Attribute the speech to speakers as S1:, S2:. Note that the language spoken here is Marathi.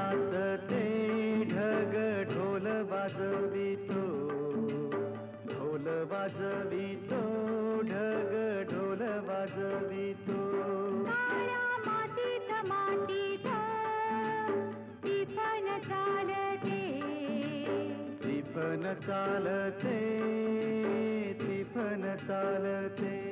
S1: नाचते ढग ढोल वाजवितो, ढोल वाजवितो ढग ढोल वाजवितो.
S2: काळ्या मातीत मातीत टिपण चालते,
S1: टिपण चालते, टिपण चालते.